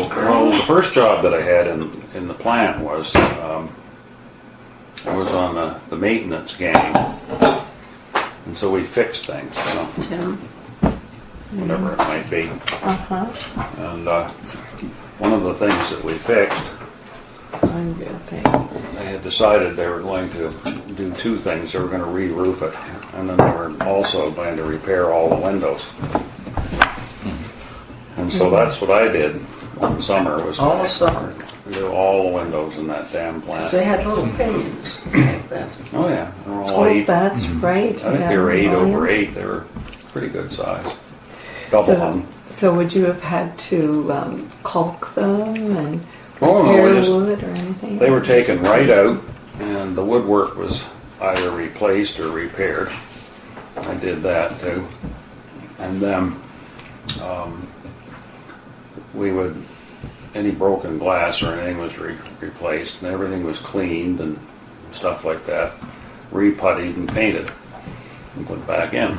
Well, the first job that I had in the plant was I was on the maintenance gang, and so we fixed things, you know, Tim. whatever it might be. Uh-huh. And one of the things that we fixed, I'm good, thanks. they had decided they were going to do two things. They were going to re-roof it, and then they were also going to repair all the windows. And so that's what I did one summer. Was All summer. do all the windows in that damn plant. They had little panes like that. Oh yeah, they were all Oh, 8. that's right. I think they were 8 over 8. They were pretty good size. Double hung. So would you have had to caulk them and Oh, no, repair we just- wood or anything? They were taken right out, and the woodwork was either replaced or repaired. I did that too. And then we would, any broken glass or anything was replaced, and everything was cleaned and stuff like that, re-puttied and painted and put back in.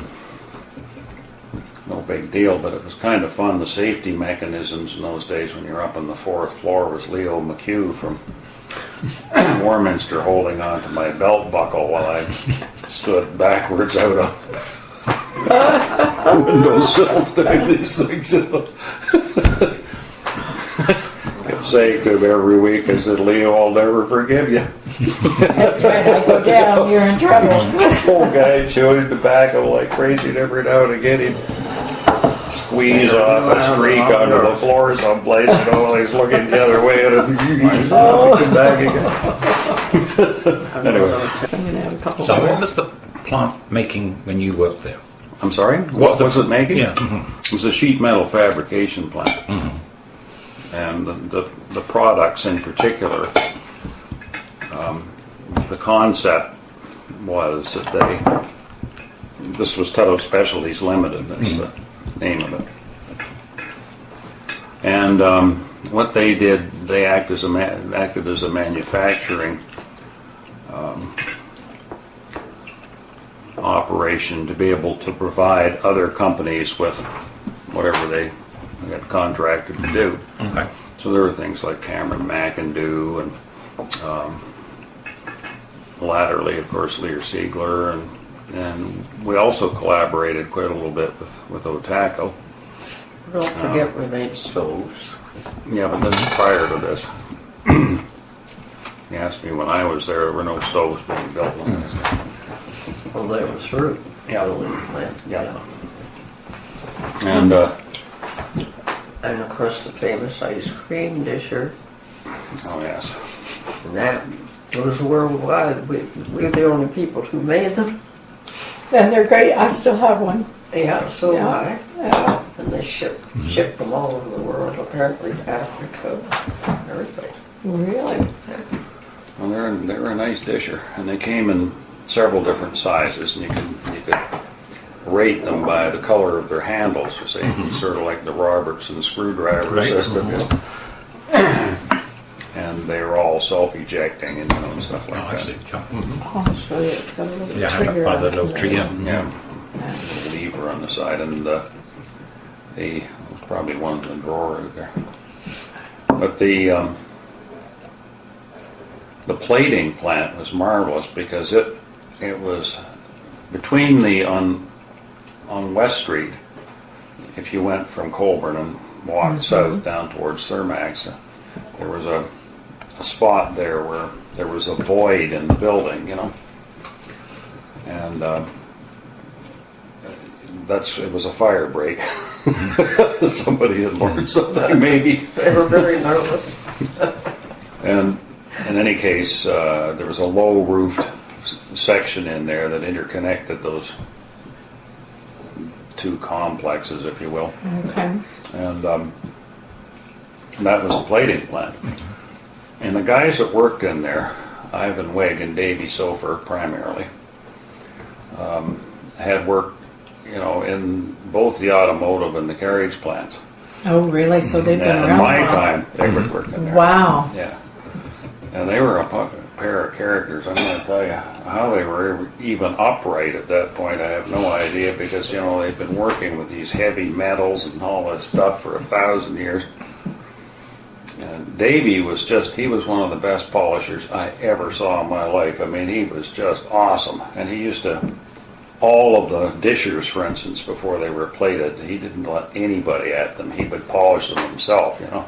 No big deal, but it was kind of fun. The safety mechanisms in those days when you're up on the 4th floor was Leo McHugh from Warminster holding on to my belt buckle while I stood backwards out of the windowsills doing these things. Kept saying to him every week, I said, Leo, I'll never forgive you. That's right. I go down, you're in trouble. Old guy chewing tobacco like crazy, and every now and again he'd squeeze off a streak onto the floor someplace, you know, while he's looking the other way and come back again. Anyway, I'm going to have a couple So more. what was the plant making when you worked there? I'm sorry? What was it making? Yeah. It was a sheet metal fabrication plant. And the products in particular, the concept was that this was Tudhope Specialties Limited, that's the name of it. And what they did, they acted as a manufacturing operation to be able to provide other companies with whatever they got contracted to do. Okay. So there were things like Cameron McIndoe and latterly, of course, Lear Siegler, and we also collaborated quite a little bit with Otaco. Don't forget we made stoves. Yeah, but this is prior to this. You asked me when I was there were no stoves being built. Well, there was fruit. Yeah. Yeah. And And of course the famous ice cream disher. oh yes, And that was worldwide. We're the only people who made them. And they're great. I still have one. Yeah, so Yeah. high. Yeah. And they ship them all over the world, apparently to Africa, everything. Really? well they're a nice disher, and they came in several different sizes, and you could rate them by the color of their handles, you see, sort of like the Robertson screwdriver Right. system. You know? And they were all self-ejecting and, and stuff Oh, like I that. see. I'll show you. It's got a little Yeah, hang up trigger by on the it. little tree. Yeah. Yeah, a lever on the side, and the probably one in the drawer right there. But the plating plant was marvelous because it was between the on West Street. If you went from Colburn and walked south down towards Thermax, there was a spot there where there was a void in the building, you know, and it was a fire break. Somebody had learned something, maybe. They were very nervous. And in any case, there was a low-roofed section in there that interconnected those two complexes, if you will. Okay. And that was the plating plant. And the guys that worked in there, Ivan Wigg and Davey Sofer primarily, had worked, you know, in both the automotive and the carriage plants. Oh, really? So they've been And in around my a while. time, they would work in there. Wow. Yeah. And they were a pair of characters. I'm going to tell you how they were even upright at that point. I have no idea because, you know, they've been working with these heavy metals and all this stuff for 1,000 years. Davy was he was one of the best polishers I ever saw in my life. I mean, he was just awesome. And he used to, all of the dishers, for instance, before they were plated, he didn't let anybody at them. He would polish them himself, you know,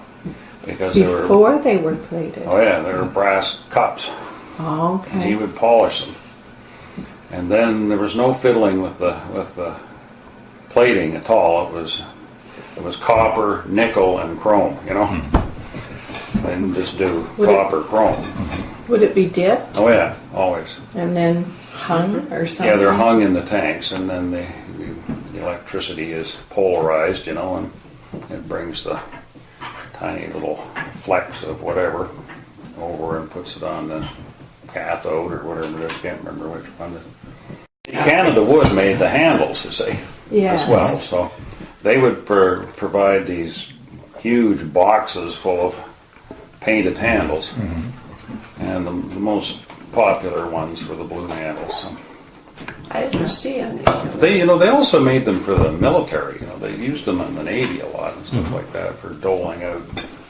because Before they were plated. oh yeah, they were brass cups. Oh, And he okay. would polish them. And then there was no fiddling with the plating at all. It was copper, nickel, and chrome, you know. They didn't just do Would it- copper, chrome. Would it be dipped Oh yeah, always. and then hung or something? Yeah, they're hung in the tanks, and then the electricity is polarized, you know, and it brings the tiny little flecks of whatever over and puts it on the cathode or whatever it is. Can't remember which one. Canada Wood made the handles, you see, Yes. as well. So they would provide these huge boxes full of painted handles, and the most popular ones were the blue handles. So I didn't see any. they also made them for the military. You know, they used them in the Navy a lot and stuff like that for doling out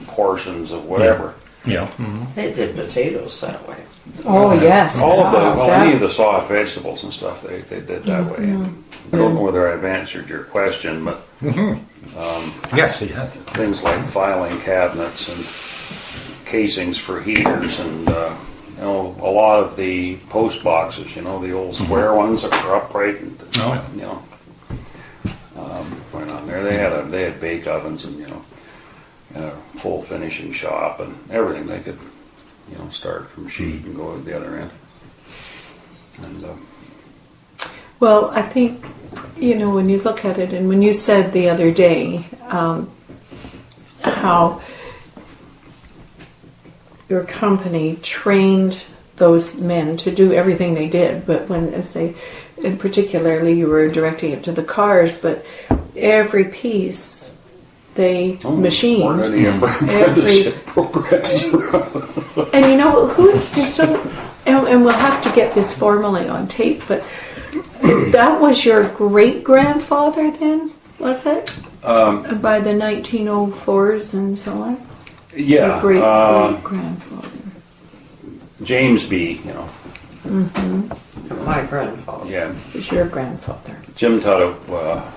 portions of whatever. Yeah. They did potatoes that way. Oh, yes. All of the That- any of the soft vegetables and stuff they did that way. And I don't know whether I've answered your question, but Yes, he had. things like filing cabinets and casings for heaters and a lot of the post boxes, you know, the old square ones that were upright and Oh, yeah. you know, went on there. They had bake ovens and a full finishing shop and everything. They could start from sheet and go to the other end. And Well, I think, when you look at it, and when you said the other day how your company trained those men to do everything they did, but and particularly you were directing it to the cars, but every piece they machined. weren't any apprenticeship programs around. And who did so? And we'll have to get this formally on tape. But that was your great grandfather, then, was it? By the 1904s and so on. Yeah, Your great grandfather. James B. My grandfather. Yeah, Was your grandfather? Jim Tudhope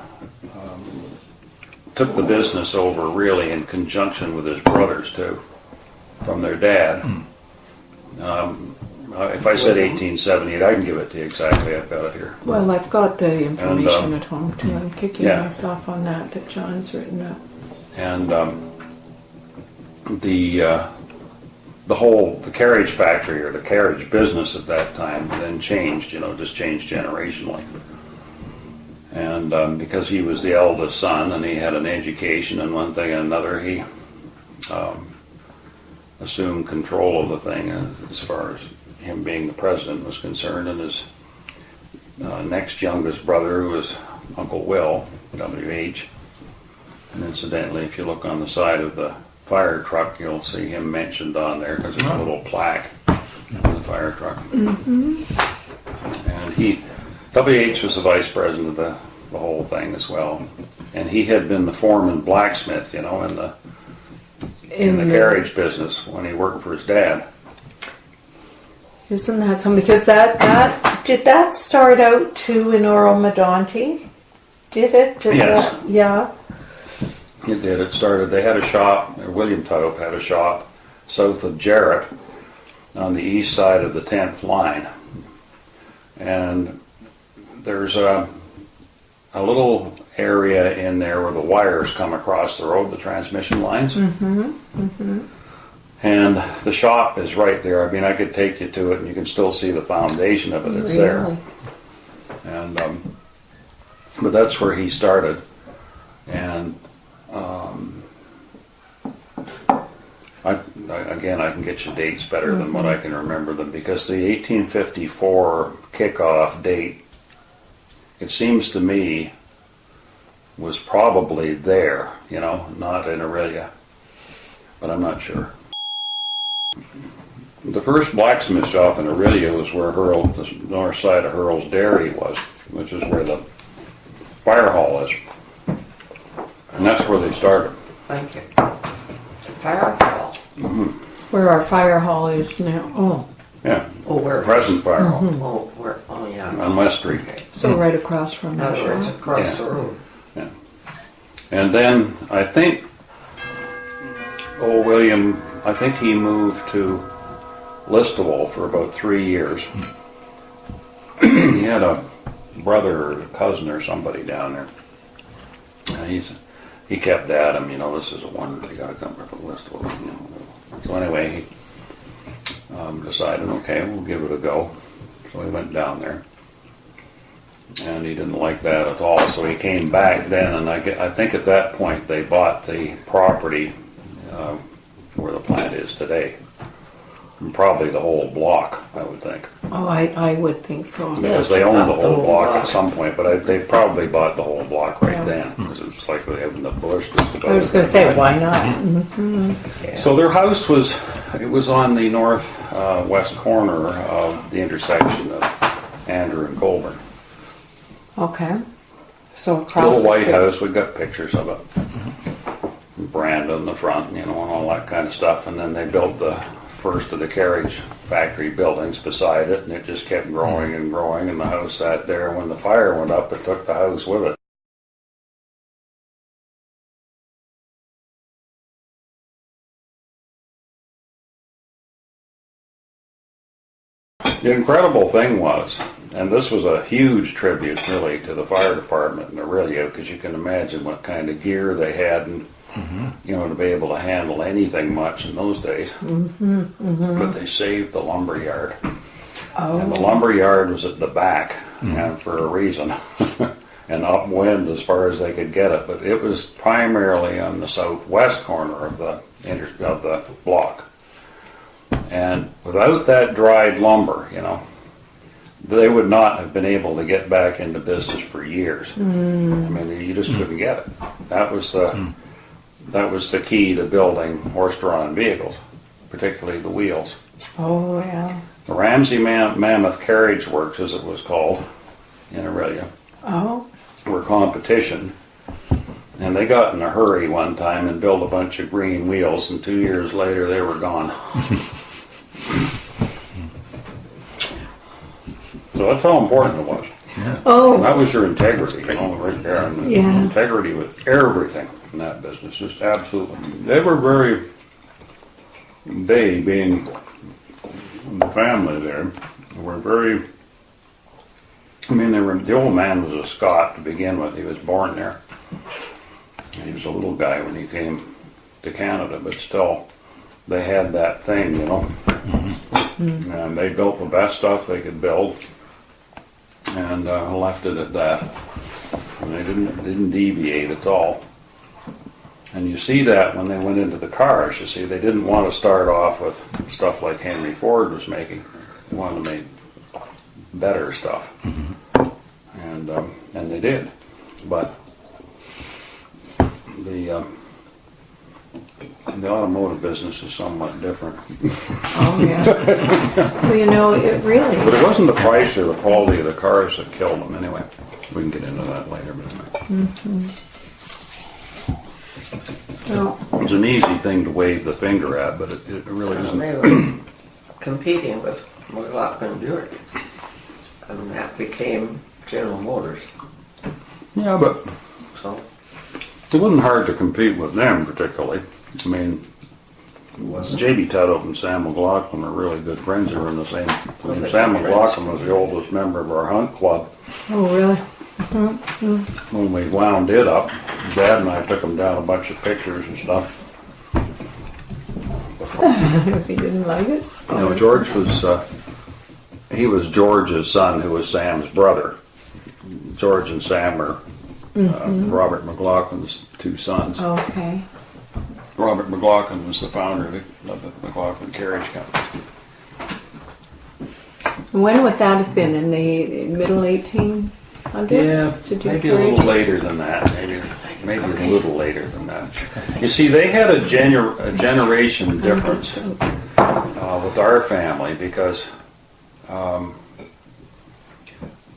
took the business over really in conjunction with his brothers too, from their dad. If I said 1878, I can give it to you exactly. I've got it here. Well, I've got the information And, at home too. I'm kicking yeah. myself on that John's written up. And the carriage factory or the carriage business at that time then changed. Just changed generationally. And because he was the eldest son and he had an education and one thing and another, he assumed control of the thing as far as him being the president was concerned. And his next youngest brother, who was Uncle Will, W.H., and incidentally, if you look on the side of the fire truck, you'll see him mentioned on there because there's a little plaque on the fire truck. And W.H. was the vice president of the whole thing as well. And he had been the foreman blacksmith, in the carriage business when he worked for his dad. Isn't that something? Because that did that start out too in Oral Medonte? Did it? Yes. Yeah. It did. It started, they had a shop, William Tudhope had a shop south of Jarrett on the east side of the 10th line. And there's a little area in there where the wires come across the road, the transmission lines. And the shop is right there. I mean, I could take you to it and you can still see the foundation of it. It's there. Really? And but that's where he started. And I can get you dates better than what I can remember them, because the 1854 kickoff date, it seems to me, was probably there, not in Orillia, but I'm not sure. The first blacksmith shop in Orillia was where the north side of Hurl's Dairy was, which is where the fire hall is. And that's where they started. Thank you. Fire hall. Where our fire hall is now. Oh, Yeah, Oh, where? present fire hall Oh, where? Oh, yeah. on West Street. Okay. so right across from In the other words, shop. across Yeah. the room. And then I think old William, I think he moved to Listowel for about 3 years. He had a brother or cousin or somebody down there. And he kept at him, this is a wonder they got to come from Listowel. So anyway, he decided, okay, we'll give it a go. So he went down there. And he didn't like that at all, so he came back then, and I think at that point they bought the property where the plant is today. And probably the whole block, I would think. Oh, I would think so. Because they owned the whole block at some point, but they probably bought the whole block right Yeah. then. Because it's like they have in the bush. I was going to say, why not? So their house was on the northwest corner of the intersection of Andrew and Colburn. Okay. So across Little the white street. house, we got pictures of it. Brand on the front, and all that kind of stuff. And then they built the first of the carriage factory buildings beside it, and it just kept growing and growing, and the house sat there. When the fire went up, it took the house with it. The incredible thing was, and this was a huge tribute really to the fire department in Orillia, because you can imagine what kind of gear they had, and to be able to handle anything much in those days. But they saved the lumber yard, and the Oh, lumber yard was at the back, and for a reason, and upwind as far as they could get it. But it was primarily on the southwest corner of the block. And without that dried lumber, they would not have been able to get back into business for years. I mean, you just couldn't get it. That was the key to building horse-drawn vehicles, particularly the wheels. oh yeah. The Ramsey Mammoth Carriage Works, as it was called in Orillia, Oh, were competition. And they got in a hurry one time and built a bunch of green wheels, and 2 years later they were gone. So that's how important it was. And oh, that was your integrity, right there. And Yeah. integrity with everything in that business, just absolutely. They were they being the family there, were very, the old man was a Scot to begin with. He was born there. He was a little guy when he came to Canada, but still, they had that thing, And they built the best stuff they could build, and left it at that. And they didn't deviate at all. And you see that when they went into the cars. You see, they didn't want to start off with stuff like Henry Ford was making. They wanted to make better stuff, and they did. But the automotive business is somewhat different. oh yeah. Well, it really. But it wasn't the price or the quality of the cars that killed them anyway. We can get into that later. Well, It's an easy thing to wave the finger at, but it really isn't. They were competing with McLaughlin Buick, and that became General Motors. Yeah, but So it wasn't hard to compete with them particularly. I mean, J.B. Tudhope and Sam McLaughlin are really good friends. They were in the same. Sam McLaughlin was the oldest member of our hunt club. oh really? When we wound it up, Dad and I took him down a bunch of pictures and stuff. If he didn't like it. George was, he was George's son, who was Sam's brother. George and Sam are Robert McLaughlin's two sons. Okay. Robert McLaughlin was the founder of the McLaughlin Carriage Company. When would that have been? In the middle 1800s? to do maybe a little carriages? later than that. Maybe a little later than that. You see, they had a generation difference with our family because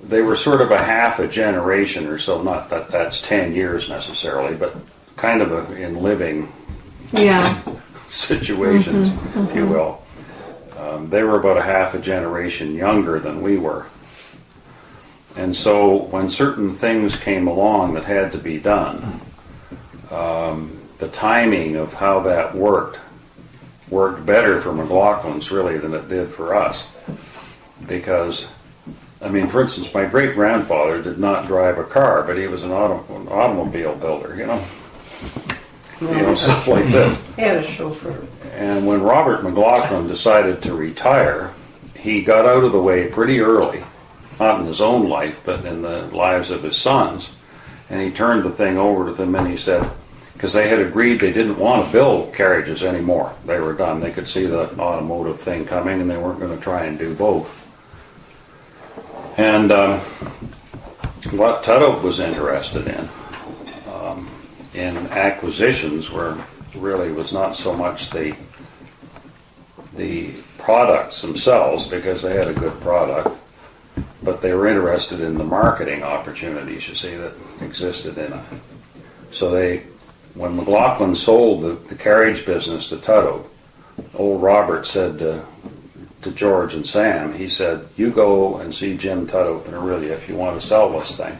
they were sort of a half a generation or so. Not that that's 10 years necessarily, but kind of in living. Yeah. situations, if you will. They were about a half a generation younger than we were. And so when certain things came along that had to be done, the timing of how that worked better for McLaughlin's really than it did for us. Because, I mean, for instance, my great-grandfather did not drive a car, but he was an automobile builder, you know? Stuff like this. He had a chauffeur. And when Robert McLaughlin decided to retire, he got out of the way pretty early, not in his own life, but in the lives of his sons. And he turned the thing over to them and he said, because they had agreed they didn't want to build carriages anymore. They were done. They could see the automotive thing coming and they weren't going to try and do both. And what Tudhope was interested in acquisitions really was not so much the products themselves, because they had a good product, but they were interested in the marketing opportunities, you see, that existed in it. So when McLaughlin sold the carriage business to Tudhope, old Robert said to George and Sam, he said, you go and see Jim Tudhope in Orillia if you want to sell this thing.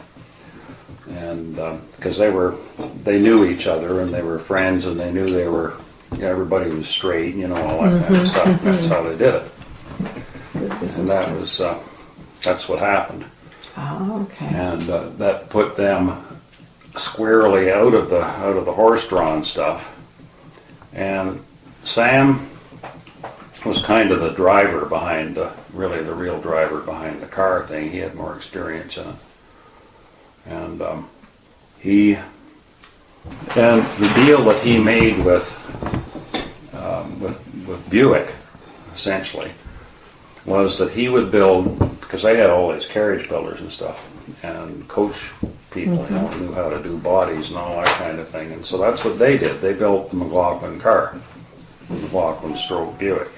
And because they knew each other and they were friends and they knew they were, everybody was straight, all that kind of stuff. And that's how they did it. And that's what happened. Oh, okay. And that put them squarely out of the horse-drawn stuff. And Sam was kind of the driver behind the real driver behind the car thing. He had more experience in it. And the deal that he made with Buick, essentially, was that he would build, because they had all these carriage builders and stuff, and coach people, knew how to do bodies and all that kind of thing. And so that's what they did. They built the McLaughlin car, the McLaughlin stroke Buick,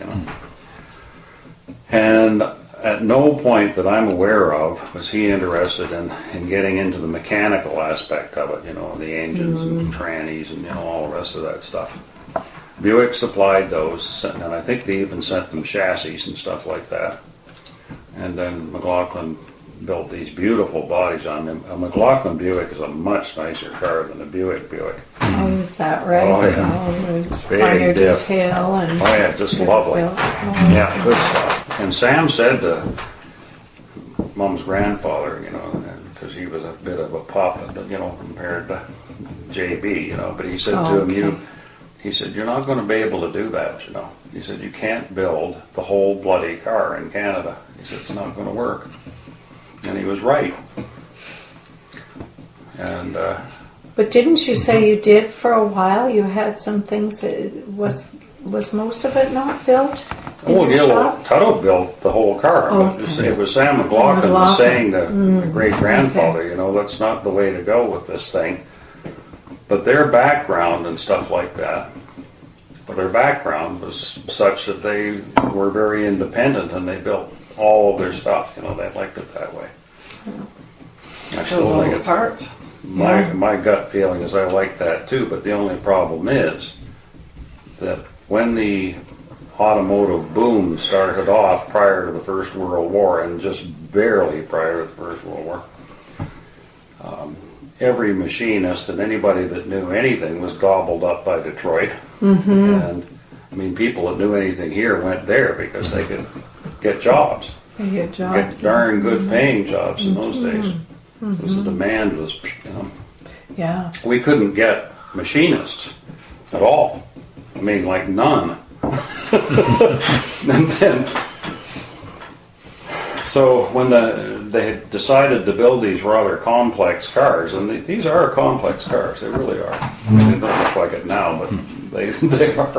And at no point that I'm aware of was he interested in getting into the mechanical aspect of it, the engines and trannies and all the rest of that stuff. Buick supplied those, and I think they even sent them chassis and stuff like that. And then McLaughlin built these beautiful bodies on them. A McLaughlin Buick is a much nicer car than a Buick. Oh, is that right? Oh, yeah. There's Big finer diff. detail and. Oh yeah, just lovely. Yeah, good stuff. And Sam said to Mom's grandfather, because he was a bit of a pup, compared to JB, but he said to him, he said, you're not going to be able to do that, He said, you can't build the whole bloody car in Canada. He said, it's not going to work. And he was right. And but didn't you say you did for a while? You had some things. Was most of it not built? Tudhope built the whole car. Okay. But it was Sam McLaughlin was saying to the great-grandfather, that's not the way to go with this thing. But their background and stuff like that, their background was such that they were very independent and they built all of their stuff. They liked it that way. I still think it's my gut feeling is I like that too. But the only problem is that when the automotive boom started off prior to the First World War, and just barely prior to the First World War, every machinist and anybody that knew anything was gobbled up by Detroit. And I mean, people that knew anything here went there because they could get jobs. Get jobs. Get darn good paying jobs in those days. Because the demand was, Yeah. We couldn't get machinists at all. I mean, like none. And then, so when they had decided to build these rather complex cars, and these are complex cars, they really are. They don't look like it now, but they are.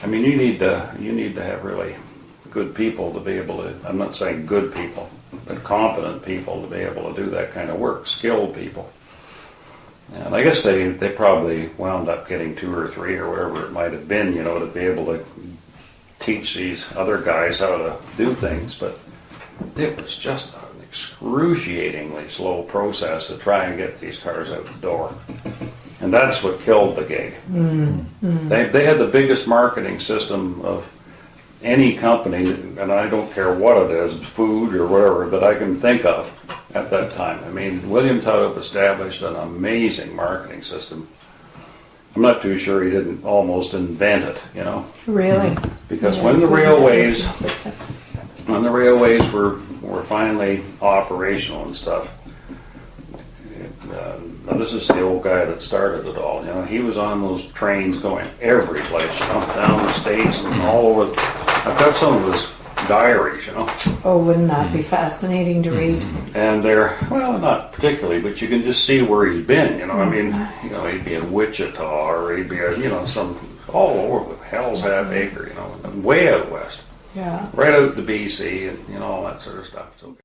I mean, you need to have really good people to be able to, I'm not saying good people, but competent people to be able to do that kind of work, skilled people. And I guess they probably wound up getting 2 or 3 or whatever it might have been, to be able to teach these other guys how to do things. But it was just an excruciatingly slow process to try and get these cars out the door. And that's what killed the gig. They had the biggest marketing system of any company, and I don't care what it is, food or whatever, that I can think of at that time. I mean, William Tudhope established an amazing marketing system. I'm not too sure he didn't almost invent it, you know. Really? Because Yeah, when the good railways system. were finally operational and stuff, now this is the old guy that started it all. You know, he was on those trains going every place, you know, down the states and all over. I've got some of his diaries, you know. Oh, wouldn't that be fascinating to read? And they're, well, not particularly, but you can just see where he's been, you know. I mean, you know, he'd be in Wichita or he'd be, you know, some all over the Hell's Half Acre, you know, way out west, Yeah. right out to BC and, you know, all that sort of stuff. So.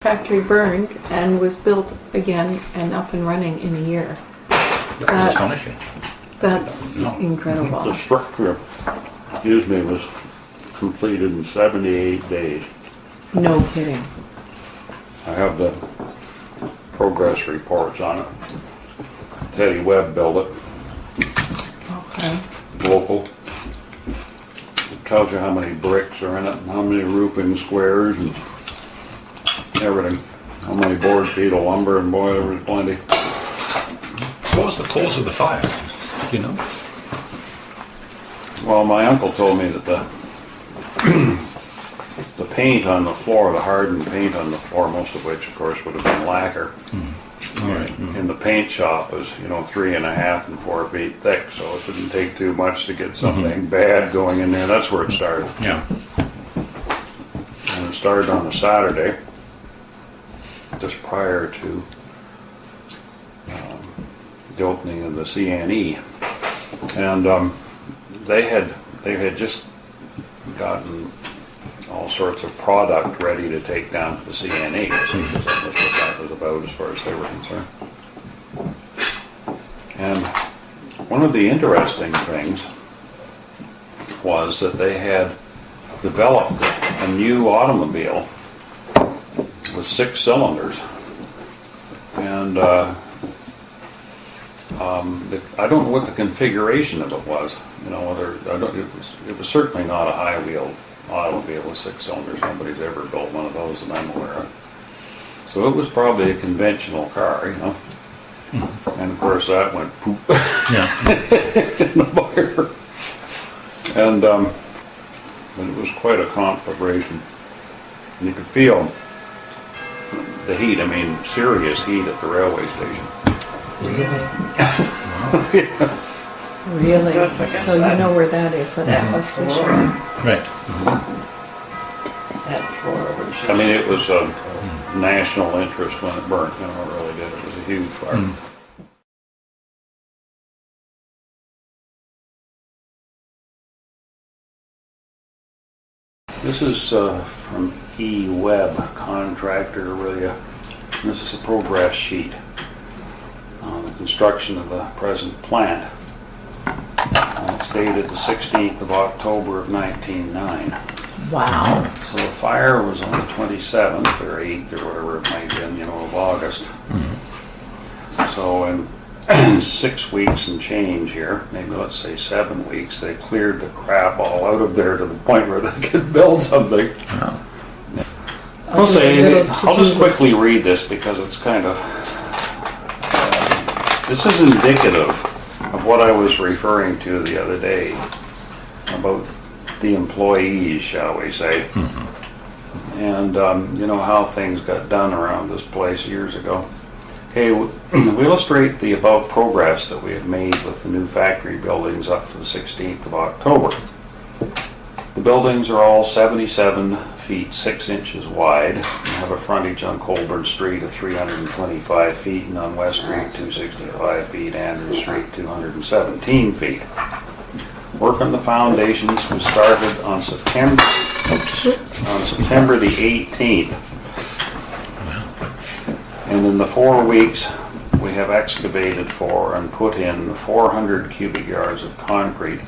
Factory burned and was built again and up and running in a year. That's astonishing. That's The incredible. structure, excuse me, was completed in 78 days. No kidding. I have the progress reports on it. Teddy Webb built it, Okay. local. It tells you how many bricks are in it, and how many roofing squares, and everything. How many board feet of lumber, and boy, there was plenty. What was the cause of the fire? Do you know? Well, my uncle told me that the paint on the floor, the hardened paint on the floor, most of which, of course, would have been lacquer, in the paint shop was, you know, 3.5 and 4 feet thick, so it didn't take too much to get something bad going in there. That's where it started. Yeah. And it started on a Saturday, just prior to the opening of the CNE, and they had just gotten all sorts of product ready to take down to the CNE. So that was what that was about as far as they were concerned. And one of the interesting things was that they had developed a new automobile with 6 cylinders, and I don't know what the configuration of it was. You know, whether it was certainly not a high wheel automobile with 6 cylinders. Nobody's ever built one of those that I'm aware of. So it was probably a conventional car, you know. And of course that went poop Yeah. in the fire. And but it was quite a conflagration. And you could feel the heat. I mean, serious heat at the railway station. Really? So you know where that is? That's That the was station. floor. Right. That floor was I mean, it was a national interest when it burnt. You know, it really did. It was a huge fire. This is from E. Webb, contractor, Orillia. This is a progress sheet on the construction of the present plant. It's dated the 16th of October of 1909. Wow. So the fire was on the 27th or 8th or whatever it might have been, you know, of August. So in 6 weeks and change here, maybe let's say 7 weeks, they cleared the crap all out of there to the point where they could build something. I'll just quickly read this because it's kind of, this is indicative of what I was referring to the other day about the employees, shall we say, and you know how things got done around this place years ago. Okay, we illustrate the above progress that we have made with the new factory buildings up to the 16th of October. The buildings are all 77 feet 6 inches wide and have a frontage on Colburn Street of 325 feet and on West Street 265 feet, Andrews Street 217 feet. Work on the foundations was started on September the 18th. And in the 4 weeks, we have excavated for and put in 400 cubic yards of concrete.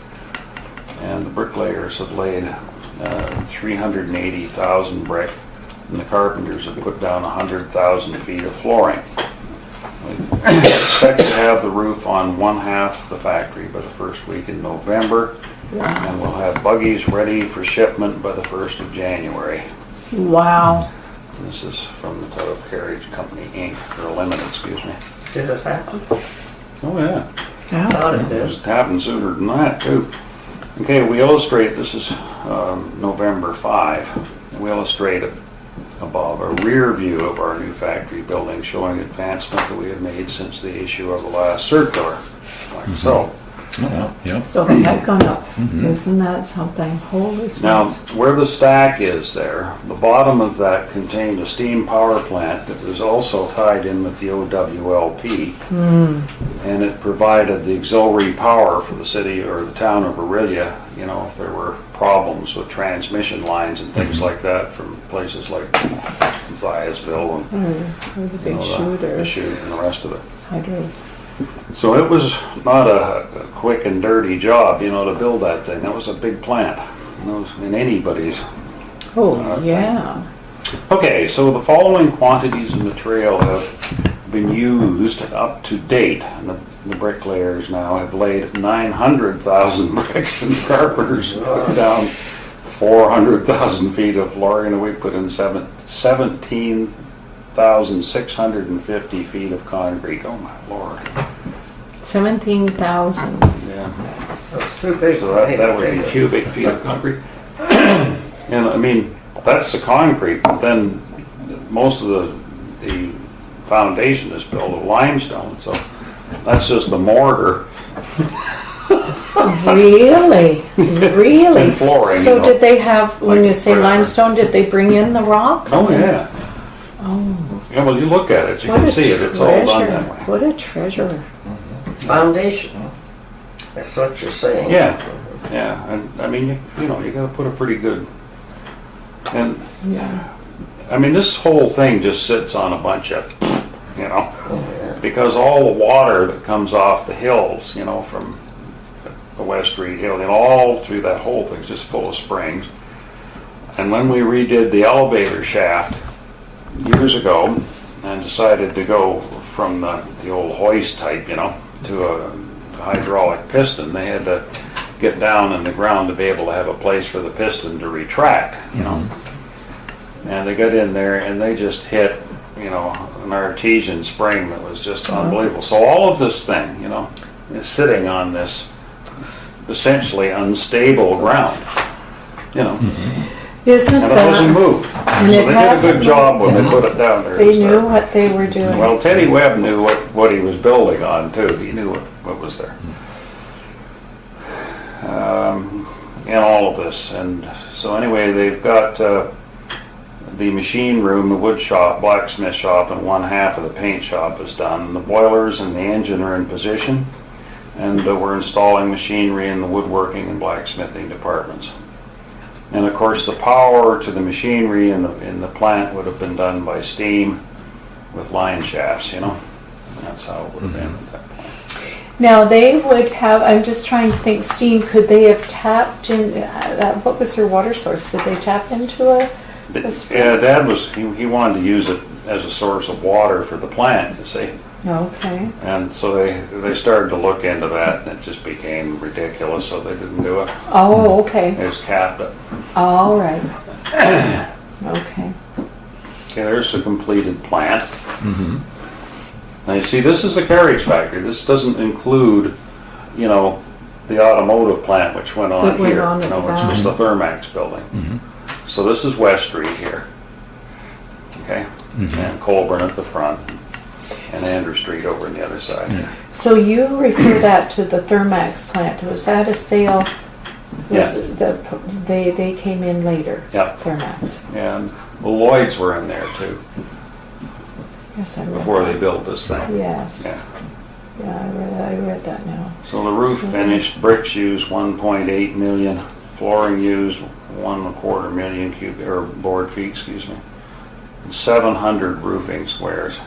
And the bricklayers have laid 380,000 brick, and the carpenters have put down 100,000 feet of flooring. We expect to have the roof on one half of the factory by the first week in November, and we'll have buggies ready for shipment by the 1st of January. Wow. And this is from the Tudhope Heritage Company, Inc., or Limited, excuse me. Did it happen? Oh, yeah. Yeah. Thought it It did. was happened sooner than that, too. Okay, we illustrate, this is November 5. We illustrate above a rear view of our new factory building showing advancement that we have made since the issue of the last circular. Like so. Oh, yeah. So they have gone up. Isn't that something? Holy Now, smokes. where the stack is there, the bottom of that contained a steam power plant that was also tied in with the OWLP. And it provided the auxiliary power for the city or the town of Orillia, you know, if there were problems with transmission lines and things like that from places like Ziasville and Or the big the shooter. chute and the rest of it. Hydro. So it was not a quick and dirty job, you know, to build that thing. That was a big plant. It was in anybody's. Oh, yeah. Okay, so the following quantities of material have been used up to date. And the bricklayers now have laid 900,000 bricks and carpenters put down 400,000 feet of flooring, and we put in 17,650 feet of concrete. Oh my Lord. 17,000. Yeah. That's too big. So that would be cubic feet of concrete. And I mean, that's the concrete, but then most of the foundation is built of limestone, so that's just the mortar. Really? Really? And flooring, So you know, did they have, when like you say pressure. limestone, did they bring in the rock? Oh, yeah. Oh, Yeah, well, you look at it, you what can a see it, it's all done treasure. that way. What a treasure. Foundation. That's what you're saying. Yeah, yeah, and I mean, you know, you gotta put a pretty good, and, Yeah. I mean, this whole thing just sits on a bunch of, you know, Oh, yeah. because all the water that comes off the hills, you know, from the West Street Hill, and all through that whole thing's just full of springs. And when we redid the elevator shaft years ago and decided to go from the old hoist type, you know, to a hydraulic piston, they had to get down in the ground to be able to have a place for the piston to retract, you know. And they got in there and they just hit, you know, an artesian spring that was just unbelievable. So all of this thing, you know, is sitting on this essentially unstable ground, you know, Isn't and it hasn't that, moved. And So it they did a hasn't good job when they put it down there. to they start. knew what they were doing? Well, Teddy Webb knew what he was building on too. He knew what was there. And all of this. And so anyway, they've got the machine room, the wood shop, blacksmith shop, and one half of the paint shop is done. The boilers and the engine are in position. And we're installing machinery in the woodworking and blacksmithing departments. And of course, the power to the machinery in the plant would have been done by steam with line shafts, you know. That's how it would have been at that point. Now they would have, I'm just trying to think, steam, could they have tapped in, what was their water source? Did they tap into a spring? Yeah, Dad he wanted to use it as a source of water for the plant, you see. Okay. And so they started to look into that, and it just became ridiculous, so they didn't do it. Oh, okay. They just capped it. All right. Okay. Okay, there's the completed plant. Now you see, this is a carriage factory. This doesn't include, you know, the automotive plant which went on That went here, on you at know, the which was the Thermax building. So this is West Street here. Okay, and Colburn at the front, and Andrew Street over on the other side. So you refer that to the Thermax plant. Was that a sale? Yeah. They came in later. Yep. Thermax. And the Lloyds were in there too Yes, I read before that. they built this thing. Yes. Yeah. Yeah, I read that now. So the roof finished, bricks used 1.8 million, flooring used 1.25 million cubic or board feet, excuse me, and 700 roofing squares.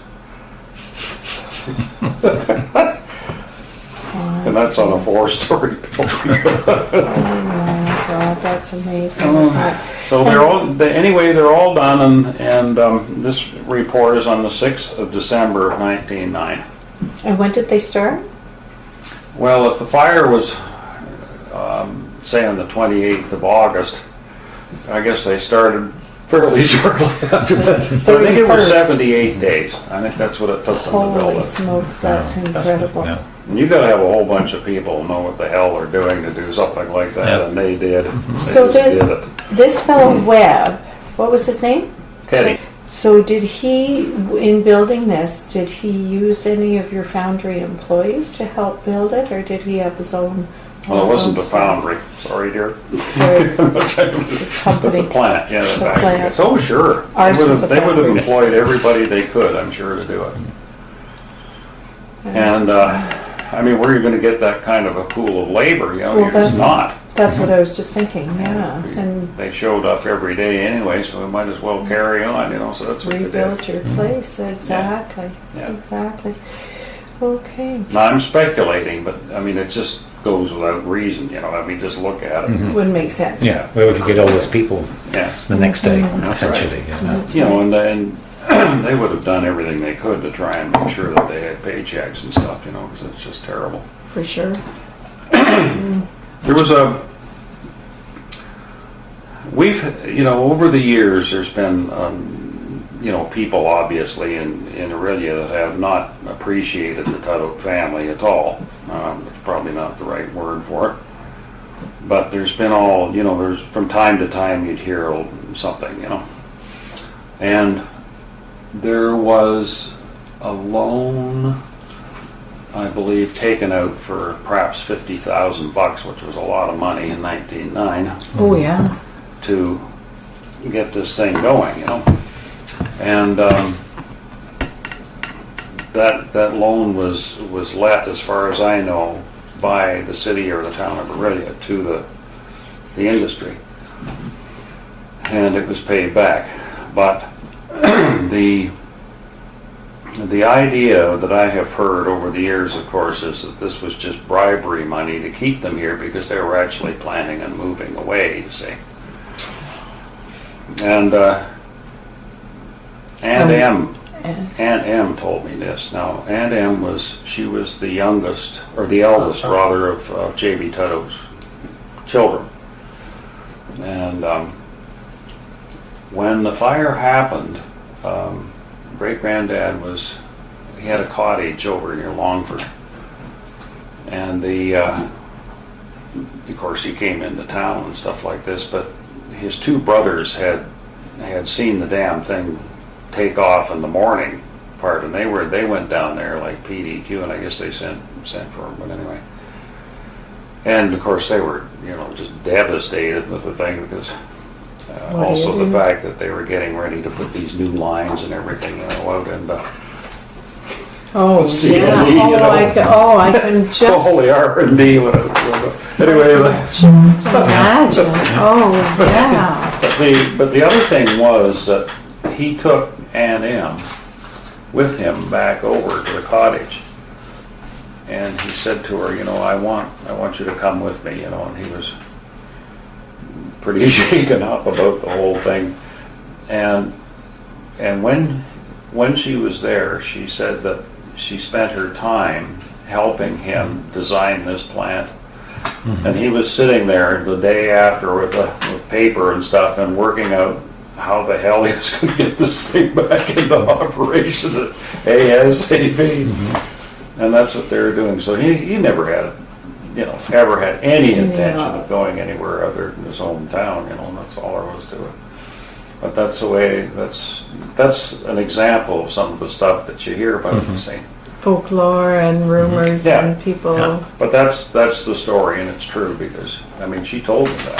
And that's on a 4-story building. Oh my God, that's That's amazing. Isn't it? So anyway, they're all done, and this report is on the 6th of December of 1909. And when did they start? Well, if the fire was, say, on the 28th of August, I guess they started fairly shortly after that. I think it was 31st. 78 days. I think that's what it took them to build Holy it. smokes, that's incredible. Yeah. And you got to have a whole bunch of people who know what the hell they're doing to do something like that, Yeah. and they did. So They just did it. this fellow Webb, what was his name? Teddy. So did he, in building this, did he use any of your foundry employees to help build it, or did he have his own? Well, it his wasn't own the staff? foundry. Sorry, dear. Sorry, The company. plant, yeah, the The factory. plant. Oh, sure. Ours was a They would have factory. employed everybody they could, I'm sure, to do it. And, I mean, where are you going to get that kind of a pool of labor? You know, Well, you're just not. That's what I was just thinking, yeah. And They showed up every day anyway, so we might as well carry on, you know, so that's what they did. rebuild your place, exactly, Yeah. exactly. Okay, Now, I'm speculating, but, I mean, it just goes without reason, you know, I mean, just look at it. wouldn't make sense. Yeah, where would you get all those people Yes. the next day, That's right. essentially? Yeah. You know, and they would have done everything they could to try and make sure that they had paychecks and stuff, you know, because it's just terrible. For sure. There was you know, over the years, there's been, you know, people obviously in Orillia that have not appreciated the Tudhope family at all. It's probably not the right word for it. But there's been you know, there's from time to time you'd hear something, you know. And there was a loan, I believe, taken out for perhaps $50,000, which was a lot of money in 1909, Oh, yeah. to get this thing going, you know. And that loan was let, as far as I know, by the city or the town of Orillia to the industry, and it was paid back. But the idea that I have heard over the years, of course, is that this was just bribery money to keep them here because they were actually planning on moving away, you see. And Aunt M told me this. Now, Aunt M she was the youngest, or the eldest rather, of J.B. Tudhope's children. And when the fire happened, great-granddad he had a cottage over near Longford. And of course he came into town and stuff like this, but his two brothers had seen the damn thing take off in the morning part, and they went down there like PDQ, and I guess they sent for him, but anyway. And of course they were, you know, just devastated with the thing because also the fact that they were getting ready to put these new lines and everything, you know, out in the Oh, C&E, yeah. you know. I can just all the R&D. Anyway, imagine. Oh, yeah. but the other thing was that he took Aunt M with him back over to the cottage, and he said to her, you know, I want you to come with me, you know, and he was pretty shaken up about the whole thing, and when she was there, she said that she spent her time helping him design this plant. Mm-hmm. And he was sitting there the day after with paper and stuff and working out how the hell he was going to get this thing back into operation ASAP. Mm-hmm. And that's what they were doing. So he never had, you know, ever had any intention of going anywhere other than his hometown, you know, and that's all there was to it. But that's the way, that's an example of some of the stuff that you hear about, you see. Folklore and rumors and people. Yeah. But that's the story, and it's true because, I mean, she told me that.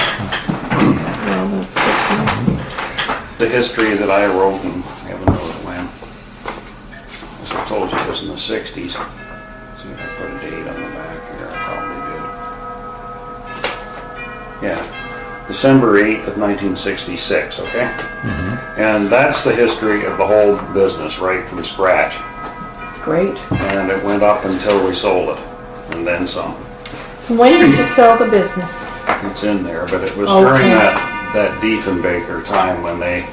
Well, that's good to know. The history that I wrote, and heaven knows when, as I told you, it was in the 60s. See if I put a date on the back here, I probably did. Yeah. December 8th of 1966, okay? Mm-hmm. And that's the history of the whole business, right from scratch. Great. And it went up until we sold it, and then some. When did you sell the business? it's in there, but it was Okay. during that Diefenbaker time when they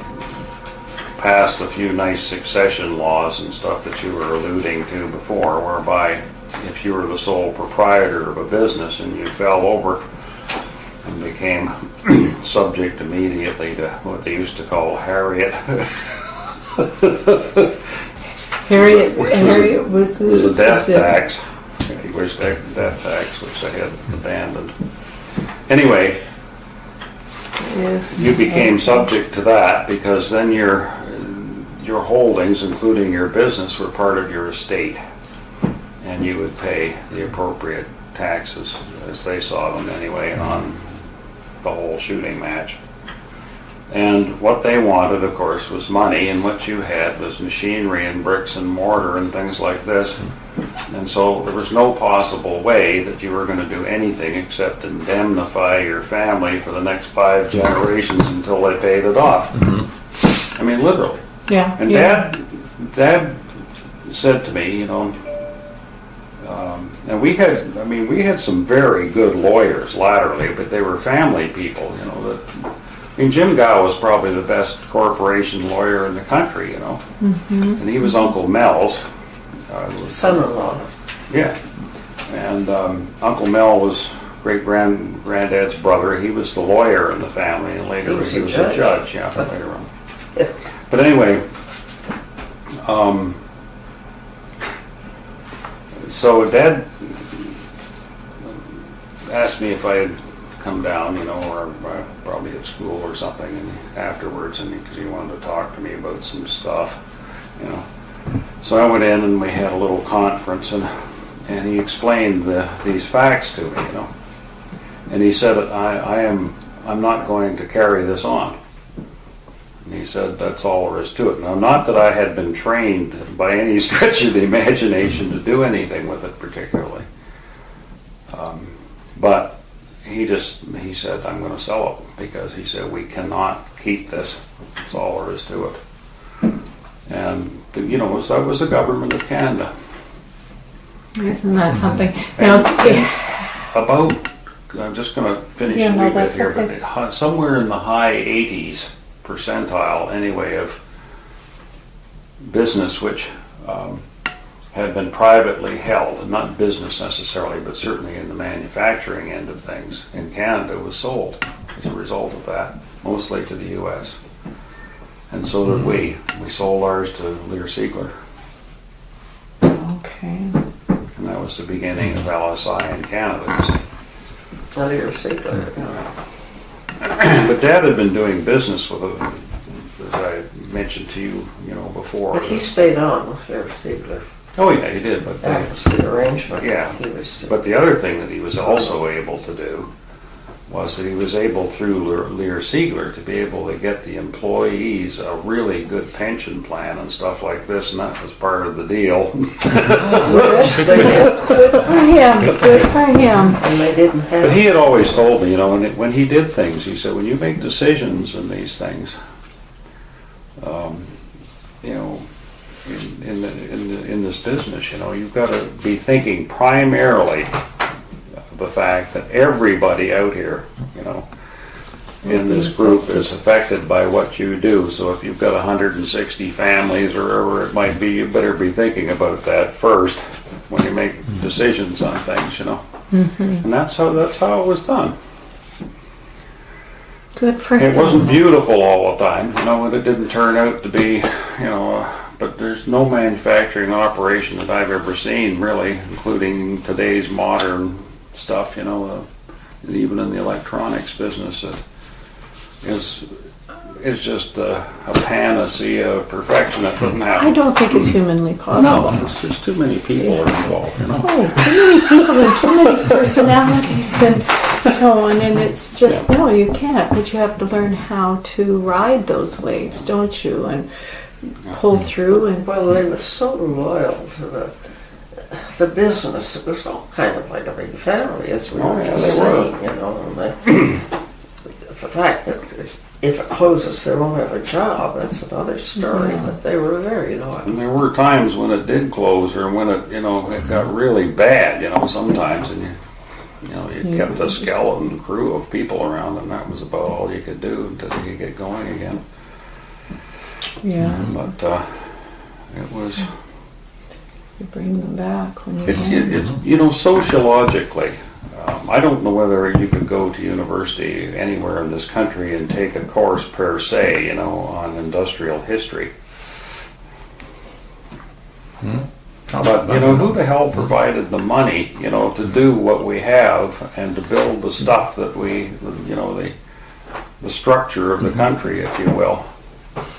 passed a few nice succession laws and stuff that you were alluding to before, whereby if you were the sole proprietor of a business and you fell over and became subject immediately to what they used to call Harriet. Harriet was a death tax, English death tax, which they had abandoned. Anyway, Yes. you became subject to that because then your holdings, including your business, were part of your estate, and you would pay the appropriate taxes, as they saw them anyway, on the whole shooting match. And what they wanted, of course, was money, and what you had was machinery and bricks and mortar and things like this. And so there was no possible way that you were going to do anything except indemnify your family for the next 5 generations until they paid it off. I mean, literally. Yeah. And yeah. Dad said to me, and we had some very good lawyers laterally, but they were family people, Jim Gow was probably the best corporation lawyer in the country, and he was Uncle Mel's Son-in-law. Yeah, and Uncle Mel was granddad's brother. He was the lawyer in the family, and later he was a judge. Yeah, later on. But anyway, so Dad asked me if I had come down, or probably at school or something, and afterwards, and because he wanted to talk to me about some stuff, So I went in and we had a little conference, and he explained these facts to me, And he said, I'm not going to carry this on. And he said, that's all there is to it. Now, not that I had been trained by any stretch of the imagination to do anything with it particularly. But he said, I'm going to sell it, because he said, we cannot keep this. That's all there is to it. And, that was the government of Canada. Isn't that something? Now, I'm just going to finish Yeah, a no, wee bit that's here, okay. but somewhere in the high 80s percentile, anyway, of business which had been privately held, not business necessarily, but certainly in the manufacturing end of things in Canada, was sold as a result of that, mostly to the U.S. And so did we. We sold ours to Lear Siegler. okay. And that was the beginning of LSI in Canada, you see. Lear Siegler. But Dad had been doing business with it, as I mentioned to you, before. But he stayed on with Lear Siegler. Oh yeah, he did. But That was the arrangement. Yeah. He was But the other thing that he was also able to do was that he was able, through Lear Siegler, to be able to get the employees a really good pension plan and stuff like this, and that was part of the deal. Yes, they did. Good for him. Good for him. And they didn't have. But he had always told me, when he did things, he said, when you make decisions in these things, in this business, you've got to be thinking primarily the fact that everybody out here, in this group is affected by what you do. So if you've got 160 families or wherever it might be, you better be thinking about that first when you make decisions on things, And that's how it was done. Good for him. It wasn't beautiful all the time, and it didn't turn out to be, but there's no manufacturing operation that I've ever seen, really, including today's modern stuff, even in the electronics business, that is just a panacea of perfection that doesn't happen. I don't think it's humanly possible. No, it's just too many people are involved, Oh, too many people and too many personalities and so on, and it's just, no, you can't, but you have to learn how to ride those waves, don't you, and pull through. And Well, they were so loyal to the business. It was all kind of like a big family, as we were just saying, And the fact that if it closes, they won't have a job. That's another story. Yeah. But they were very loyal. And there were times when it did close, or when it got really bad, sometimes, and kept a skeleton crew of people around, and that was about all you could do until you get going again. Yeah. But it was, You bring them back when you can. you know, sociologically, I don't know whether you could go to university anywhere in this country and take a course per se, you know, on industrial history. But, you know, who the hell provided the money, you know, to do what we have and to build the stuff that we, you know, the structure of the country, if you will,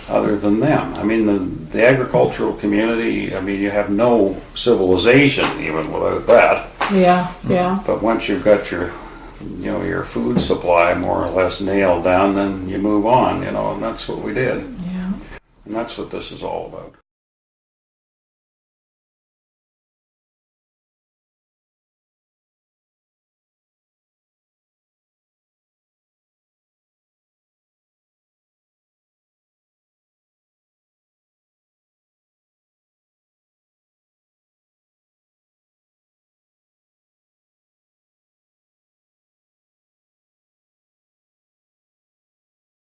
other than them? I mean, the agricultural community, I mean, you have no civilization even without that. Yeah, yeah. But once you've got your, you know, your food supply more or less nailed down, then you move on, you know, and that's what we did. Yeah. And that's what this is all about.